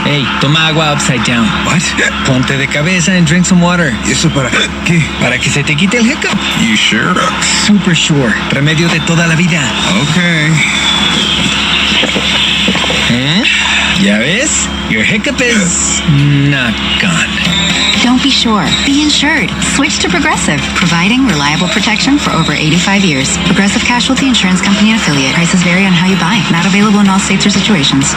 Hey, toma agua upside down. What? Ponte de cabeza and drink some water. ¿Y eso para qué? Para que se te quite el hiccup. You sure? Super sure. Remedio de toda la vida. Okay. ¿Eh? ¿Ya ves? Your hiccup is not gone. Don't be sure. Be insured. Switch to Progressive, providing reliable protection for over 85 years. Progressive Casualty Insurance Company and Affiliate. Prices vary on how you buy. Not available in all states or situations.